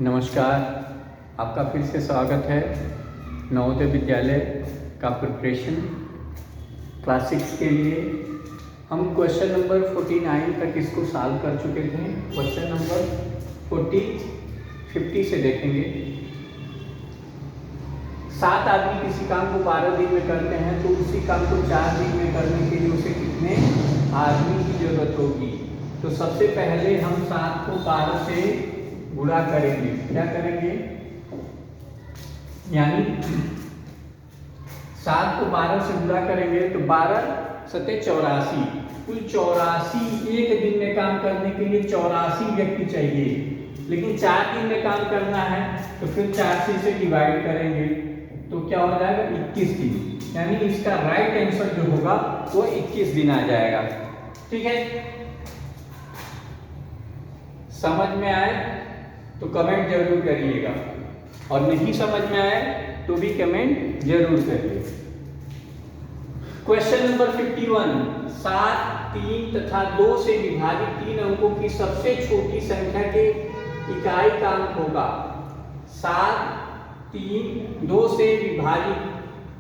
नमस्कार, आपका फिर से स्वागत है नवोदय विद्यालय का प्रिपरेशन क्लास 6 के लिए। हम क्वेश्चन नंबर 49 तक इसको सॉल्व कर चुके थे। क्वेश्चन नंबर 50 से देखेंगे। 7 आदमी किसी काम को 12 दिन में करते हैं तो उसी काम को 4 दिन में करने के लिए उसे कितने आदमी की जरूरत होगी। तो सबसे पहले हम 7 को 12 से गुणा करेंगे। क्या करेंगे? यानी 7 को 12 से गुणा करेंगे तो 12 सते 84, कुल 84 एक दिन में काम करने के लिए 84 व्यक्ति चाहिए। लेकिन 4 दिन में काम करना है तो फिर 4 से डिवाइड करेंगे तो क्या हो जाएगा? 21 दिन। यानी इसका राइट आंसर जो होगा वो 21 दिन आ जाएगा। ठीक है, समझ में आए तो कमेंट जरूर करिएगा और नहीं समझ में आए तो भी कमेंट जरूर करिए। क्वेश्चन नंबर 51, 7, 3 तथा 2 से विभाजित 3 अंकों की सबसे छोटी संख्या के इकाई का अंक होगा। 7, 3, 2 से विभाजित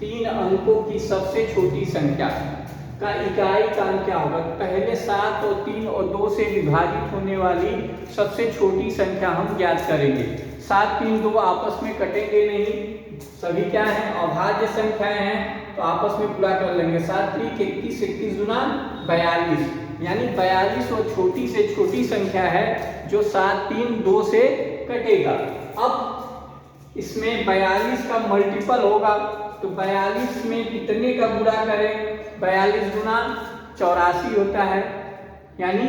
3 अंकों की सबसे छोटी संख्या का इकाई का अंक क्या होगा? पहले 7 और 3 और 2 से विभाजित होने वाली सबसे छोटी संख्या हम ज्ञात करेंगे। 7, 3, 2 आपस में कटेंगे नहीं, सभी क्या है? अभाज्य संख्याएं हैं तो आपस में पूरा कर लेंगे। 7 3 31, 31 गुना 42, यानी 42 और छोटी से छोटी संख्या है जो 7 3 2 से कटेगा। अब इसमें 42 का मल्टीपल होगा तो 42 में कितने का गुणा करें? 42 गुना 84 होता है, यानी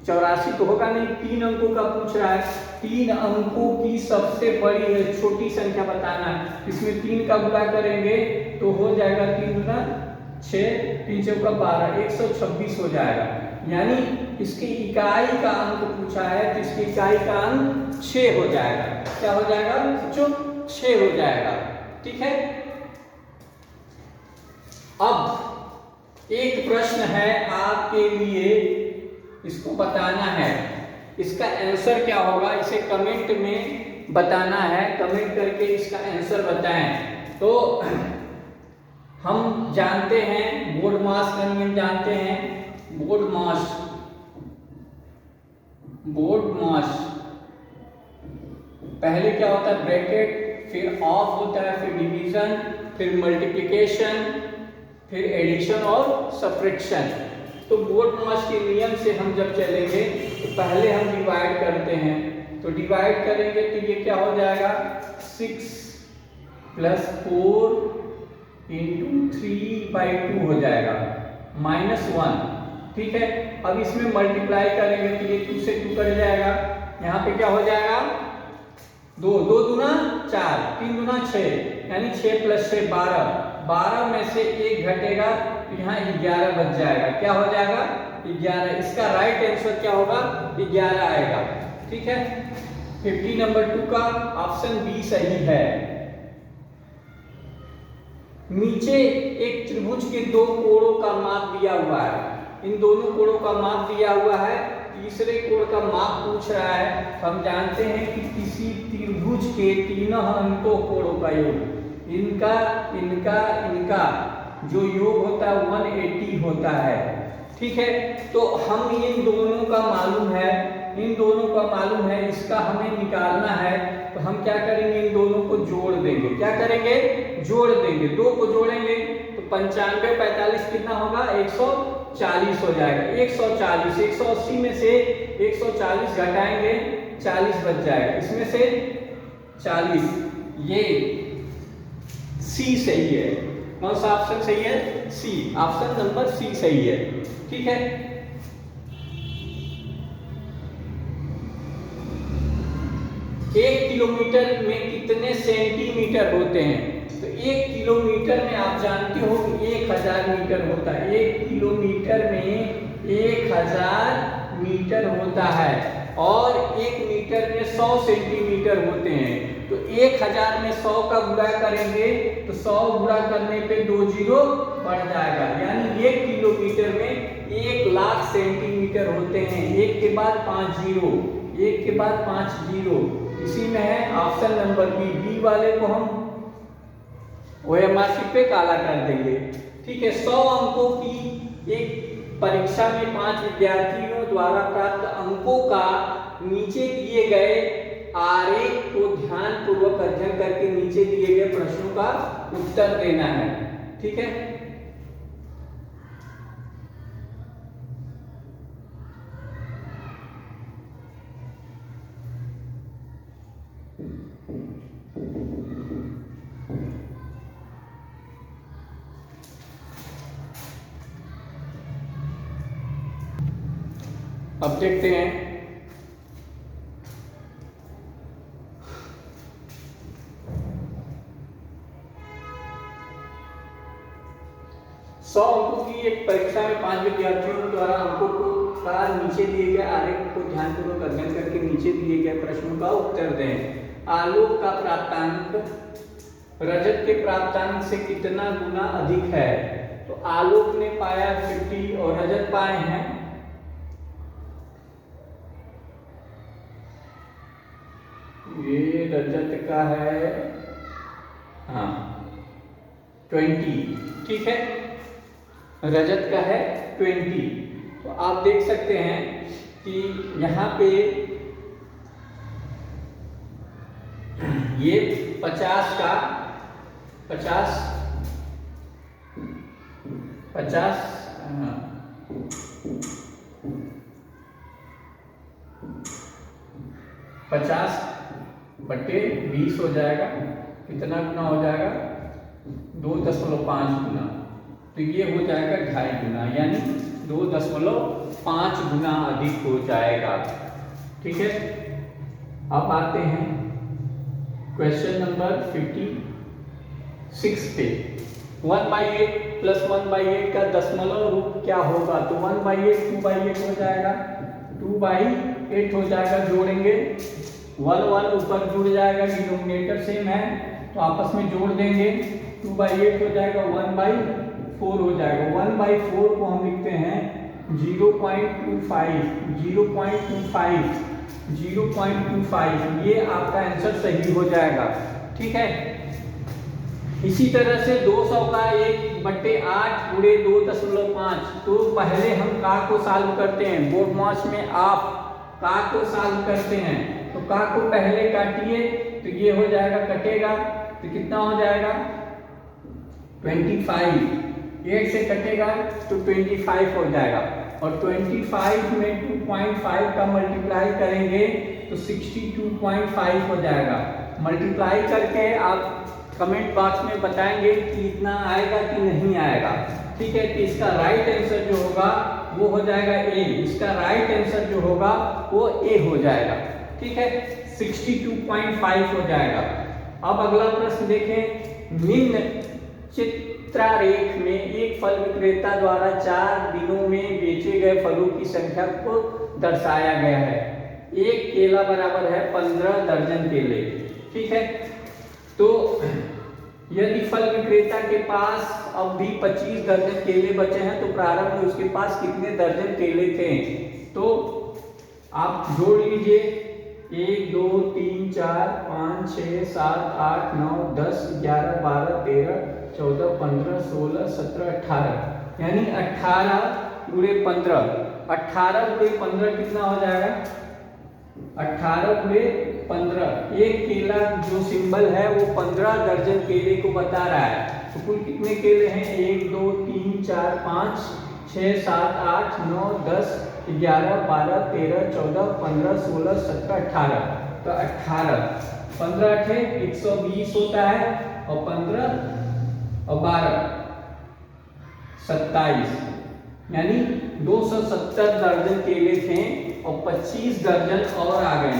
84 तो होगा नहीं, 3 अंकों का पूछ रहा है। 3 अंकों की सबसे बड़ी छोटी संख्या बताना है। इसमें 3 का गुणा करेंगे तो हो जाएगा 3 गुना 6, 3 चौका 12, 126 हो जाएगा। यानी इसकी इकाई का अंक पूछा है तो इसकी इकाई का अंक 6 हो जाएगा। क्या हो जाएगा? 6 हो जाएगा। ठीक है, अब एक प्रश्न है आपके लिए, इसको बताना है। इसका आंसर क्या होगा इसे कमेंट में बताना है। कमेंट करके इसका आंसर बताएं। तो हम जानते हैं बोर्ड मास का नियम जानते हैं। बोर्ड मास पहले क्या होता है? ब्रैकेट, फिर ऑफ होता है, फिर डिवीजन, फिर मल्टीप्लिकेशन, फिर एडिशन और सब्ट्रैक्शन। तो बोर्ड मास के नियम से हम जब चलेंगे तो पहले हम डिवाइड करते हैं। तो डिवाइड करेंगे तो ये क्या हो जाएगा? 6 + 4 × 3/2 हो जाएगा, -1। ठीक है, अब इसमें मल्टीप्लाई करेंगे तो ये 2 से 2 कट जाएगा। यहाँ पे क्या हो जाएगा? 2 दूना 4, 3 दूना 6, यानी 6 + 6 12। 12 में से 1 घटेगा तो यहाँ 11 बच जाएगा। क्या हो जाएगा? 11। इसका राइट आंसर क्या होगा? 11 आएगा। ठीक है, 50 नंबर 2 का ऑप्शन बी सही है। नीचे एक त्रिभुज के 2 कोणों का माप दिया हुआ है। इन दोनों कोणों का माप दिया हुआ है, तीसरे कोण का माप पूछ रहा है। हम जानते हैं कि किसी त्रिभुज के तीनों अंतों कोणों का योग, इनका जो योग होता है 180 होता है। ठीक है, तो हम इन दोनों का मालूम है, इसका हमें निकालना है। तो हम क्या करेंगे? इन दोनों को जोड़ देंगे। क्या करेंगे? जोड़ देंगे। 2 को जोड़ेंगे तो 95 45 कितना होगा? 140 हो जाएगा। 140, 180 में से 140 घटाएंगे 40 बच जाएगा। इसमें से 40, ये सी सही है। कौन सा ऑप्शन सही है? सी, ऑप्शन नंबर सी सही है। ठीक है, 1 किलोमीटर में कितने सेंटीमीटर होते हैं? तो 1 किलोमीटर में आप जानते हो कि 1000 मीटर होता है। 1 किलोमीटर में 1000 मीटर होता है और 1 मीटर में 100 सेंटीमीटर होते हैं। तो 1000 में 100 का गुणा करेंगे तो 100 गुणा करने पे 2 जीरो बढ़ जाएगा। यानी 1 किलोमीटर में 1 लाख सेंटीमीटर होते हैं। 1 के बाद 5 जीरो, 1 के बाद 5 जीरो, इसी में है ऑप्शन नंबर बी। बी वाले को हम ओएमआर शीट पे काला कर देंगे। ठीक है, 100 अंकों की एक परीक्षा में 5 विद्यार्थियों द्वारा प्राप्त अंकों का नीचे दिए गए आरेख को ध्यान पूर्वक अध्ययन करके नीचे दिए गए प्रश्नों का उत्तर देना है। ठीक है, अब देखते हैं सौ अंकों की एक परीक्षा में 5 विद्यार्थियों द्वारा अंकों को का नीचे दिए गए आरेख को ध्यानपूर्वक अध्ययन करके नीचे दिए गए प्रश्नों का उत्तर दें। आलोक का प्राप्तांक रजत के प्राप्तांक से कितना गुना अधिक है? तो आलोक ने पाया 50 और रजत पाए हैं ये रजत का है 20। ठीक है, रजत का है 20। तो आप देख सकते हैं कि यहाँ पे ये 50 का 50 बटे 20 हो जाएगा। कितना गुना हो जाएगा? 2.5 गुना। तो ये हो जाएगा 2.5 गुना, यानी 2.5 गुना अधिक हो जाएगा। ठीक है, अब आते हैं क्वेश्चन नंबर 56 पे। 1/8 प्लस 1/8 का दशमलव रूप क्या होगा? तो 1/8 2/8 हो जाएगा, 2/8 हो जाएगा। जोड़ेंगे 1 ऊपर जुड़ जाएगा, डिनोमिनेटर सेम है तो आपस में जोड़ देंगे। 2/8 हो जाएगा, 1/4 हो जाएगा। 1/4 को हम लिखते हैं 0.25, 0.25। ये आपका आंसर सही हो जाएगा। ठीक है, इसी तरह से 200 का 1/8 गुणे 2.5। तो पहले हम का को सॉल्व करते हैं। बोर्ड मार्क्स में आप का को सॉल्व करते हैं तो का को पहले काटिए तो ये हो जाएगा, कटेगा तो कितना हो जाएगा 25। 8 से कटेगा तो 25 हो जाएगा और 25 में 2.5 का मल्टीप्लाई करेंगे तो 62.5 हो जाएगा। मल्टीप्लाई करके आप कमेंट बॉक्स में बताएंगे कि इतना आएगा कि नहीं आएगा। ठीक है, तो इसका राइट आंसर जो होगा वो हो जाएगा ए। इसका राइट आंसर जो होगा वो ए हो जाएगा। ठीक है, 62.5 हो जाएगा। अब अगला प्रश्न देखें। निम्न चित्रारेख में एक फल विक्रेता द्वारा 4 दिनों में बेचे गए फलों की संख्या को दर्शाया गया है। एक केला बराबर है 15 दर्जन केले। ठीक है, तो यदि फल विक्रेता के पास अब भी 25 दर्जन केले बचे हैं तो प्रारंभ में उसके पास कितने दर्जन केले थे? तो आप जोड़ लीजिए 1 2 3 4 5 6 7 8 9 10 11 12 13 14 15 16 17 18, यानी 18 गुणे 15। 18 गुणे 15 कितना हो जाएगा? 18 गुणे 15। एक केला जो सिंबल है वो 15 दर्जन केले को बता रहा है। तो कुल कितने केले हैं? 1 2 3 4 5 6 7 8 9 10 11 12 13 14 15 16 17 18। तो 18 15 8 120 होता है और 15 और 12 27, यानी 270 दर्जन केले थे और 25 दर्जन और आ गए।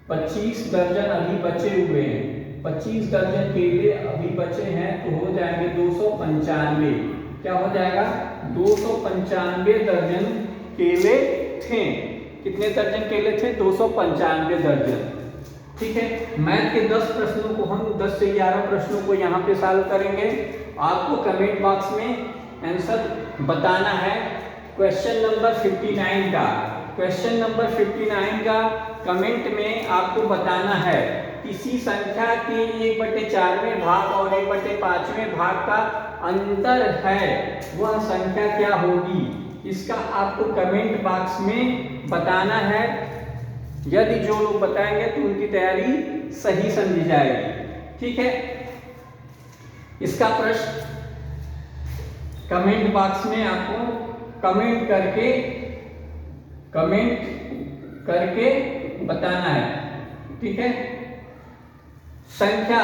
25 दर्जन अभी बचे हुए हैं। 25 दर्जन केले अभी बचे हैं तो हो जाएंगे 295। क्या हो जाएगा? 295 दर्जन केले थे। कितने दर्जन केले थे? 295 दर्जन। ठीक है, मैथ के 10 प्रश्नों को हम 10 से 11 प्रश्नों को यहाँ पे सॉल्व करेंगे। आपको कमेंट बॉक्स में आंसर बताना है क्वेश्चन नंबर 59 का। क्वेश्चन नंबर 59 का कमेंट में आपको बताना है किसी संख्या के 1/4वें भाग और 1/5वें भाग का अंतर है, वह संख्या क्या होगी। इसका आपको कमेंट बॉक्स में बताना है। यदि जो लोग बताएंगे तो उनकी तैयारी सही समझी जाएगी। ठीक है, इसका प्रश्न कमेंट बॉक्स में आपको कमेंट करके बताना है। ठीक है, संख्या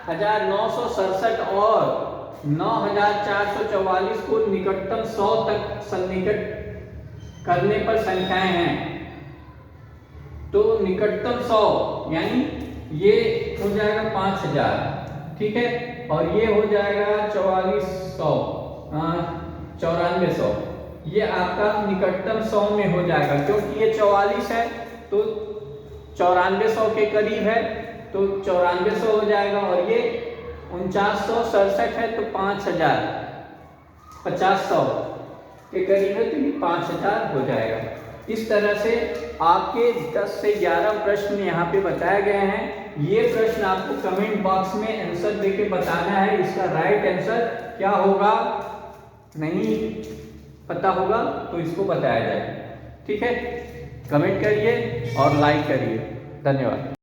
4967 और 9444 को निकटतम 100 तक सन्निकट करने पर संख्याएं हैं। तो निकटतम 100 यानी ये हो जाएगा 5000, ठीक है, और ये हो जाएगा 9400, ये आपका निकटतम 100 में हो जाएगा। क्योंकि ये 44 है तो 9400 के करीब है तो 9400 हो जाएगा, और ये 4967 है तो 5000 के करीब है तो ये 5000 हो जाएगा। इस तरह से आपके 10 से 11 प्रश्न यहाँ पे बताए गए हैं। ये प्रश्न आपको कमेंट बॉक्स में आंसर देके बताना है। इसका राइट आंसर क्या होगा नहीं पता होगा तो इसको बताया जाए। ठीक है, कमेंट करिए और लाइक करिए। धन्यवाद।